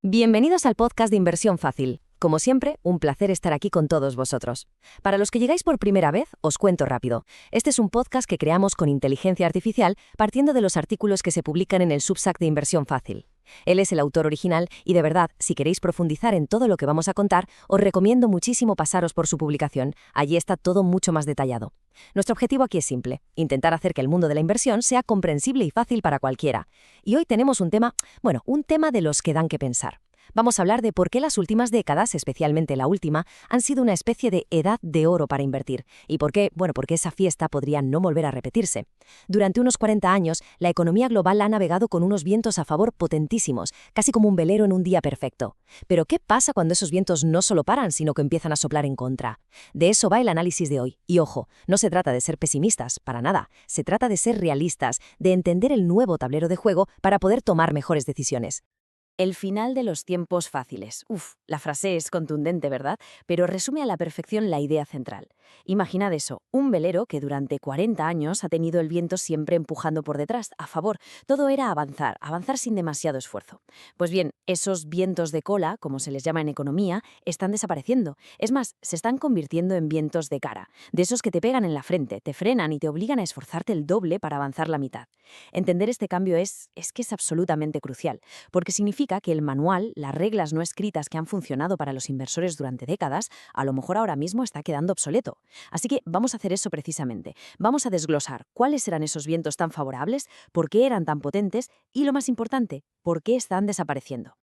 Bienvenidos al podcast de Inversión Fácil. Como siempre, un placer estar aquí con todos vosotros. Para los que llegáis por primera vez, os cuento rápido. Este es un podcast que creamos con inteligencia artificial partiendo de los artículos que se publican en el Substack de Inversión Fácil. Él es el autor original y de verdad, si queréis profundizar en todo lo que vamos a contar, os recomiendo muchísimo pasaros por su publicación. Allí está todo mucho más detallado. Nuestro objetivo aquí es simple, intentar hacer que el mundo de la inversión sea comprensible y fácil para cualquiera. Y hoy tenemos un tema de los que dan que pensar. Vamos a hablar de por qué las últimas décadas, especialmente la última, han sido una especie de edad de oro para invertir. Y porque esa fiesta podría no volver a repetirse. Durante unos 40 años, la economía global ha navegado con unos vientos a favor potentísimos, casi como un velero en un día perfecto. Pero ¿qué pasa cuando esos vientos no solo paran, sino que empiezan a soplar en contra? De eso va el análisis de hoy. Y ojo, no se trata de ser pesimistas, para nada. Se trata de ser realistas, de entender el nuevo tablero de juego para poder tomar mejores decisiones. El final de los tiempos fáciles. La frase es contundente, ¿verdad? Pero resume a la perfección la idea central. Imaginad eso, un velero que durante 40 años ha tenido el viento siempre empujando por detrás, a favor. Todo era avanzar sin demasiado esfuerzo. Pues bien, esos vientos de cola, como se les llama en economía, están desapareciendo. Es más, se están convirtiendo en vientos de cara, de esos que te pegan en la frente, te frenan y te obligan a esforzarte el doble para avanzar la mitad. Entender este cambio es absolutamente crucial, porque significa que el manual, las reglas no escritas que han funcionado para los inversores durante décadas, a lo mejor ahora mismo está quedando obsoleto. Así que vamos a hacer eso precisamente. Vamos a desglosar cuáles eran esos vientos tan favorables, por qué eran tan potentes y, lo más importante, por qué están desapareciendo.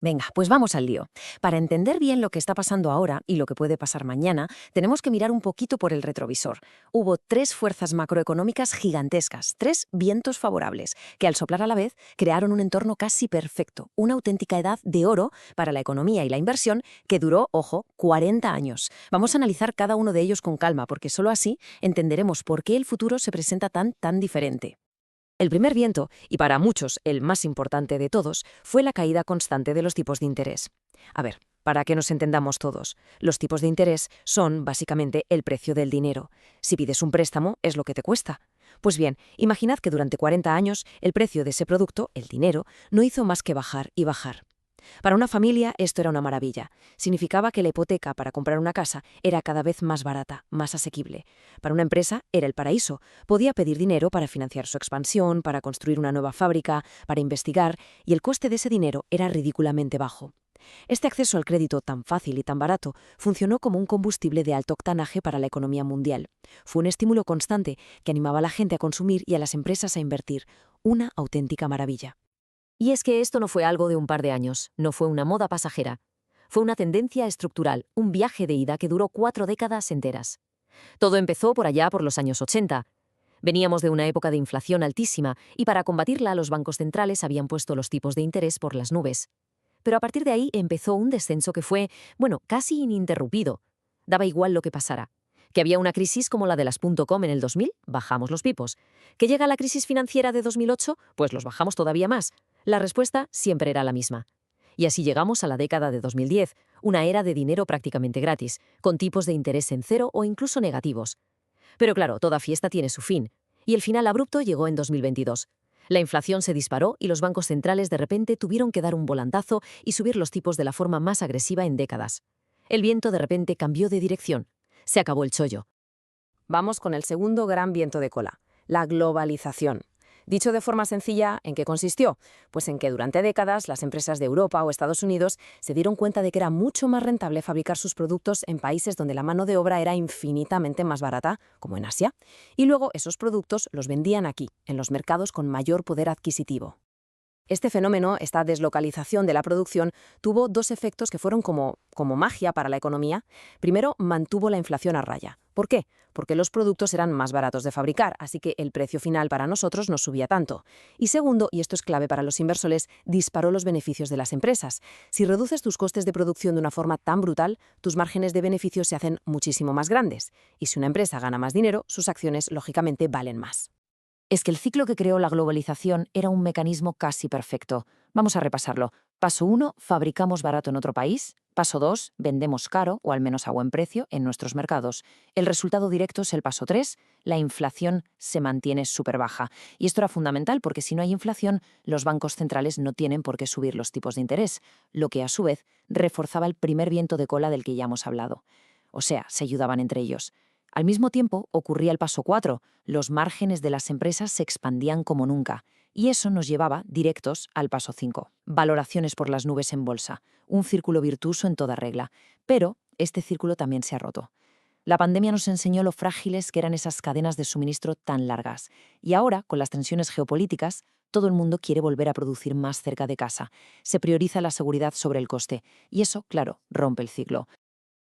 Venga, pues vamos al lío. Para entender bien lo que está pasando ahora y lo que puede pasar mañana, tenemos que mirar un poquito por el retrovisor. Hubo 3 fuerzas macroeconómicas gigantescas, 3 vientos favorables, que al soplar a la vez crearon un entorno casi perfecto, una auténtica edad de oro para la economía y la inversión que duró, ojo, 40 años. Vamos a analizar cada uno de ellos con calma, porque solo así entenderemos por qué el futuro se presenta tan diferente. El primer viento, y para muchos el más importante de todos, fue la caída constante de los tipos de interés. A ver, para que nos entendamos todos, los tipos de interés son, básicamente, el precio del dinero. Si pides un préstamo, es lo que te cuesta. Pues bien, imaginad que durante 40 años el precio de ese producto, el dinero, no hizo más que bajar y bajar. Para una familia esto era una maravilla. Significaba que la hipoteca para comprar una casa era cada vez más barata, más asequible. Para una empresa era el paraíso. Podía pedir dinero para financiar su expansión, para construir una nueva fábrica, para investigar, y el coste de ese dinero era ridículamente bajo. Este acceso al crédito tan fácil y tan barato funcionó como un combustible de alto octanaje para la economía mundial. Fue un estímulo constante que animaba a la gente a consumir y a las empresas a invertir. Una auténtica maravilla. Y es que esto no fue algo de un par de años, no fue una moda pasajera. Fue una tendencia estructural, un viaje de ida que duró 4 décadas enteras. Todo empezó por allá por los años 80. Veníamos de una época de inflación altísima y para combatirla los bancos centrales habían puesto los tipos de interés por las nubes. Pero a partir de ahí empezó un descenso que fue, casi ininterrumpido. Daba igual lo que pasara. Que había una crisis como la de las .com en el 2000, bajamos los tipos. Que llega la crisis financiera de 2008, pues los bajamos todavía más. La respuesta siempre era la misma. Y así llegamos a la década de 2010, una era de dinero prácticamente gratis, con tipos de interés en cero o incluso negativos. Pero claro, toda fiesta tiene su fin, y el final abrupto llegó en 2022. La inflación se disparó y los bancos centrales de repente tuvieron que dar un volantazo y subir los tipos de la forma más agresiva en décadas. El viento de repente cambió de dirección. Se acabó el chollo. Vamos con el segundo gran viento de cola, la globalización. Dicho de forma sencilla, ¿en qué consistió? Pues en que durante décadas las empresas de Europa o Estados Unidos se dieron cuenta de que era mucho más rentable fabricar sus productos en países donde la mano de obra era infinitamente más barata, como en Asia, y luego esos productos los vendían aquí, en los mercados con mayor poder adquisitivo. Este fenómeno, esta deslocalización de la producción, tuvo 2 efectos que fueron como magia para la economía. Primero, mantuvo la inflación a raya. ¿Por qué? Porque los productos eran más baratos de fabricar, así que el precio final para nosotros no subía tanto. Y segundo, y esto es clave para los inversores, disparó los beneficios de las empresas. Si reduces tus costes de producción de una forma tan brutal, tus márgenes de beneficios se hacen muchísimo más grandes. Y si una empresa gana más dinero, sus acciones, lógicamente, valen más. Es que el ciclo que creó la globalización era un mecanismo casi perfecto. Vamos a repasarlo. Paso 1, fabricamos barato en otro país. Paso 2, vendemos caro, o al menos a buen precio, en nuestros mercados. El resultado directo es el paso 3, la inflación se mantiene súper baja. Y esto era fundamental porque si no hay inflación, los bancos centrales no tienen por qué subir los tipos de interés, lo que a su vez reforzaba el primer viento de cola del que ya hemos hablado. O sea, se ayudaban entre ellos. Al mismo tiempo, ocurría el paso 4, los márgenes de las empresas se expandían como nunca. Y eso nos llevaba directos al paso 5, valoraciones por las nubes en bolsa, un círculo virtuoso en toda regla. Pero este círculo también se ha roto. La pandemia nos enseñó lo frágiles que eran esas cadenas de suministro tan largas. Y ahora, con las tensiones geopolíticas, todo el mundo quiere volver a producir más cerca de casa. Se prioriza la seguridad sobre el coste. Y eso, claro, rompe el ciclo.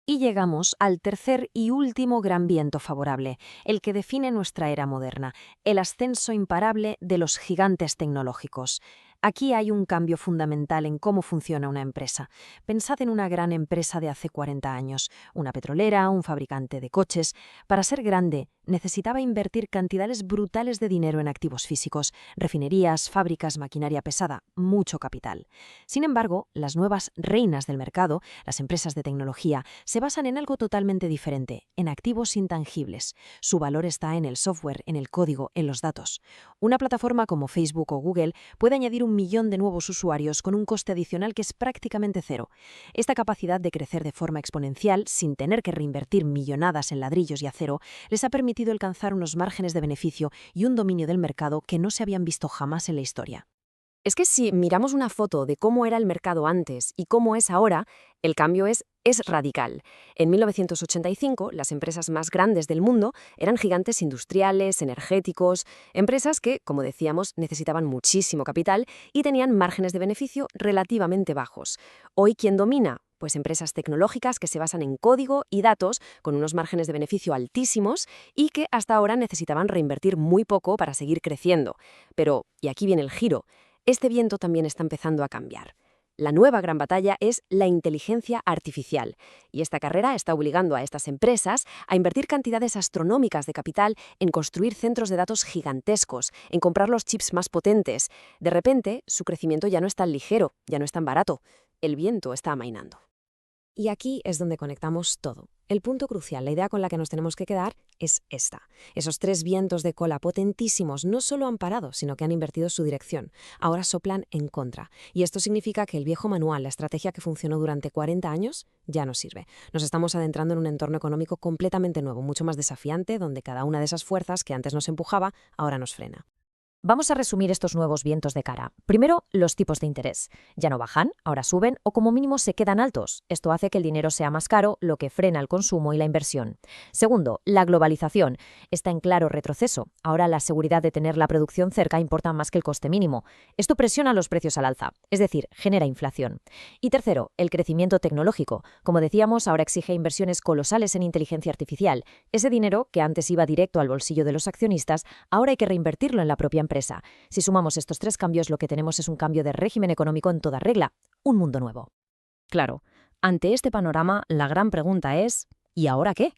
Y llegamos al tercer y último gran viento favorable, el que define nuestra era moderna, el ascenso imparable de los gigantes tecnológicos. Aquí hay un cambio fundamental en cómo funciona una empresa. Pensad en una gran empresa de hace 40 años, una petrolera, un fabricante de coches. Para ser grande, necesitaba invertir cantidades brutales de dinero en activos físicos, refinerías, fábricas, maquinaria pesada, mucho capital. Sin embargo, las nuevas reinas del mercado, las empresas de tecnología, se basan en algo totalmente diferente, en activos intangibles. Su valor está en el software, en el código, en los datos. Una plataforma como Facebook o Google puede añadir 1 millón de nuevos usuarios con un coste adicional que es prácticamente cero. Esta capacidad de crecer de forma exponencial, sin tener que reinvertir millonadas en ladrillos y acero, les ha permitido alcanzar unos márgenes de beneficio y un dominio del mercado que no se habían visto jamás en la historia. Es que si miramos una foto de cómo era el mercado antes y cómo es ahora, el cambio es radical. En 1985, las empresas más grandes del mundo eran gigantes industriales, energéticos, empresas que, como decíamos, necesitaban muchísimo capital y tenían márgenes de beneficio relativamente bajos. Hoy, ¿quién domina? Pues empresas tecnológicas que se basan en código y datos con unos márgenes de beneficio altísimos y que hasta ahora necesitaban reinvertir muy poco para seguir creciendo. Pero, y aquí viene el giro, este viento también está empezando a cambiar. La nueva gran batalla es la inteligencia artificial, y esta carrera está obligando a estas empresas a invertir cantidades astronómicas de capital en construir centros de datos gigantescos, en comprar los chips más potentes. De repente, su crecimiento ya no es tan ligero, ya no es tan barato. El viento está amainando. Y aquí es donde conectamos todo. El punto crucial, la idea con la que nos tenemos que quedar es esta. Esos 3 vientos de cola potentísimos no solo han parado, sino que han invertido su dirección. Ahora soplan en contra. Y esto significa que el viejo manual, la estrategia que funcionó durante 40 años, ya no sirve. Nos estamos adentrando en un entorno económico completamente nuevo, mucho más desafiante, donde cada una de esas fuerzas que antes nos empujaba, ahora nos frena. Vamos a resumir estos nuevos vientos de cara. Primero, los tipos de interés. Ya no bajan, ahora suben o como mínimo se quedan altos. Esto hace que el dinero sea más caro, lo que frena el consumo y la inversión. Segundo, la globalización. Está en claro retroceso. Ahora la seguridad de tener la producción cerca importa más que el coste mínimo. Esto presiona los precios al alza, es decir, genera inflación. Y tercero, el crecimiento tecnológico. Como decíamos, ahora exige inversiones colosales en inteligencia artificial. Ese dinero, que antes iba directo al bolsillo de los accionistas, ahora hay que reinvertirlo en la propia empresa. Si sumamos estos 3 cambios, lo que tenemos es un cambio de régimen económico en toda regla, un mundo nuevo. Claro, ante este panorama, la gran pregunta es ¿y ahora qué?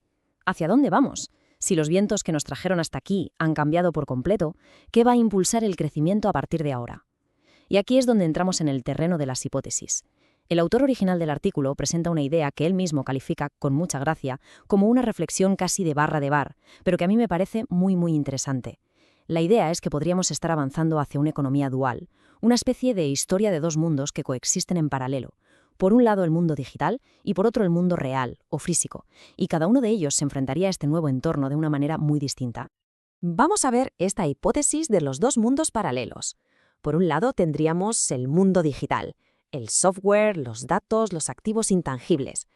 ¿Hacia dónde vamos? Si los vientos que nos trajeron hasta aquí han cambiado por completo, ¿qué va a impulsar el crecimiento a partir de ahora? Y aquí es donde entramos en el terreno de las hipótesis. El autor original del artículo presenta una idea que él mismo califica, con mucha gracia, como una reflexión casi de barra de bar, pero que a mí me parece muy interesante. La idea es que podríamos estar avanzando hacia una economía dual, una especie de historia de 2 mundos que coexisten en paralelo. Por un lado el mundo digital y por otro el mundo real o físico, y cada uno de ellos se enfrentaría a este nuevo entorno de una manera muy distinta. Vamos a ver esta hipótesis de los 2 mundos paralelos. Por un lado tendríamos el mundo digital, el software, los datos, los activos intangibles.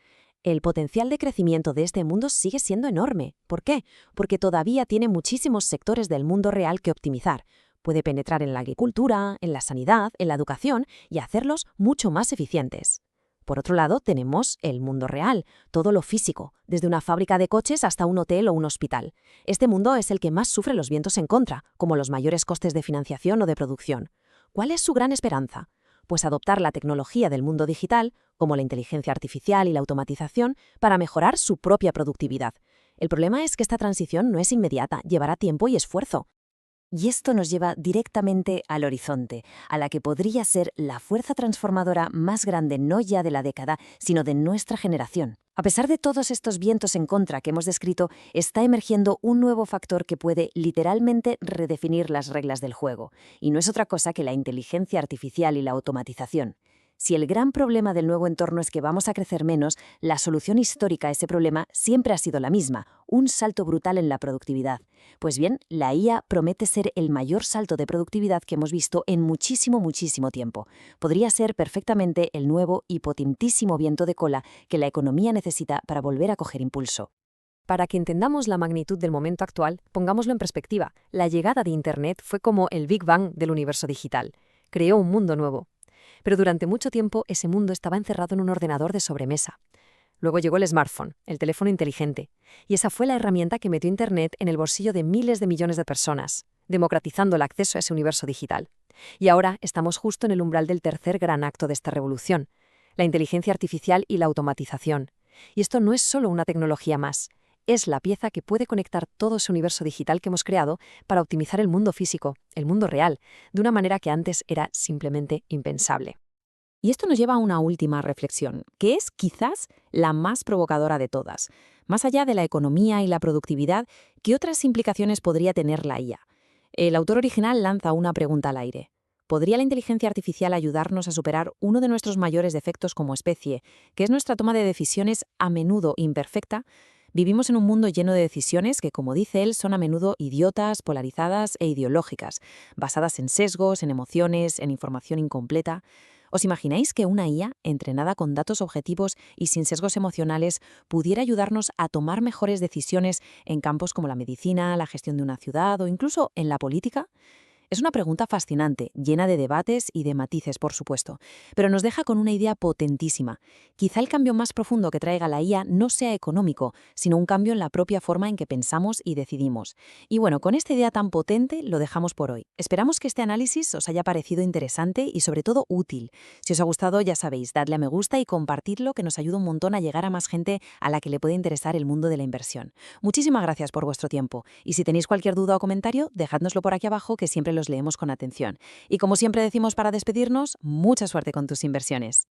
El potencial de crecimiento de este mundo sigue siendo enorme. ¿Por qué? Porque todavía tiene muchísimos sectores del mundo real que optimizar. Puede penetrar en la agricultura, en la sanidad, en la educación y hacerlos mucho más eficientes. Por otro lado, tenemos el mundo real, todo lo físico, desde una fábrica de coches hasta un hotel o un hospital. Este mundo es el que más sufre los vientos en contra, como los mayores costes de financiación o de producción. ¿Cuál es su gran esperanza? Pues adoptar la tecnología del mundo digital, como la inteligencia artificial y la automatización, para mejorar su propia productividad. El problema es que esta transición no es inmediata, llevará tiempo y esfuerzo. Y esto nos lleva directamente al horizonte, a la que podría ser la fuerza transformadora más grande no ya de la década, sino de nuestra generación. A pesar de todos estos vientos en contra que hemos descrito, está emergiendo un nuevo factor que puede literalmente redefinir las reglas del juego, y no es otra cosa que la inteligencia artificial y la automatización. Si el gran problema del nuevo entorno es que vamos a crecer menos, la solución histórica a ese problema siempre ha sido la misma, un salto brutal en la productividad. Pues bien, la IA promete ser el mayor salto de productividad que hemos visto en muchísimo, muchísimo tiempo. Podría ser perfectamente el nuevo y potentísimo viento de cola que la economía necesita para volver a coger impulso. Para que entendamos la magnitud del momento actual, pongámoslo en perspectiva. La llegada de Internet fue como el Big Bang del universo digital. Creó un mundo nuevo. Pero durante mucho tiempo ese mundo estaba encerrado en un ordenador de sobremesa. Luego llegó el smartphone, el teléfono inteligente, y esa fue la herramienta que metió Internet en el bolsillo de miles de millones de personas, democratizando el acceso a ese universo digital. Y ahora estamos justo en el umbral del tercer gran acto de esta revolución, la inteligencia artificial y la automatización. Y esto no es solo una tecnología más, es la pieza que puede conectar todo ese universo digital que hemos creado para optimizar el mundo físico, el mundo real, de una manera que antes era simplemente impensable. Y esto nos lleva a una última reflexión, que es quizás la más provocadora de todas. Más allá de la economía y la productividad, ¿qué otras implicaciones podría tener la IA? El autor original lanza una pregunta al aire. ¿Podría la inteligencia artificial ayudarnos a superar uno de nuestros mayores defectos como especie, que es nuestra toma de decisiones a menudo imperfecta? Vivimos en un mundo lleno de decisiones que, como dice él, son a menudo idiotas, polarizadas e ideológicas, basadas en sesgos, en emociones, en información incompleta. ¿Os imagináis que una IA, entrenada con datos objetivos y sin sesgos emocionales, pudiera ayudarnos a tomar mejores decisiones en campos como la medicina, la gestión de una ciudad o incluso en la política? Es una pregunta fascinante, llena de debates y de matices, por supuesto, pero nos deja con una idea potentísima. Quizá el cambio más profundo que traiga la IA no sea económico, sino un cambio en la propia forma en que pensamos y decidimos. Y bueno, con esta idea tan potente lo dejamos por hoy. Esperamos que este análisis os haya parecido interesante y sobre todo útil. Si os ha gustado, ya sabéis, dadle a me gusta y compartidlo, que nos ayuda un montón a llegar a más gente a la que le puede interesar el mundo de la inversión. Muchísimas gracias por vuestro tiempo. Y si tenéis cualquier duda o comentario, dejádnoslo por aquí abajo, que siempre los leemos con atención. Y como siempre decimos para despedirnos, mucha suerte con tus inversiones.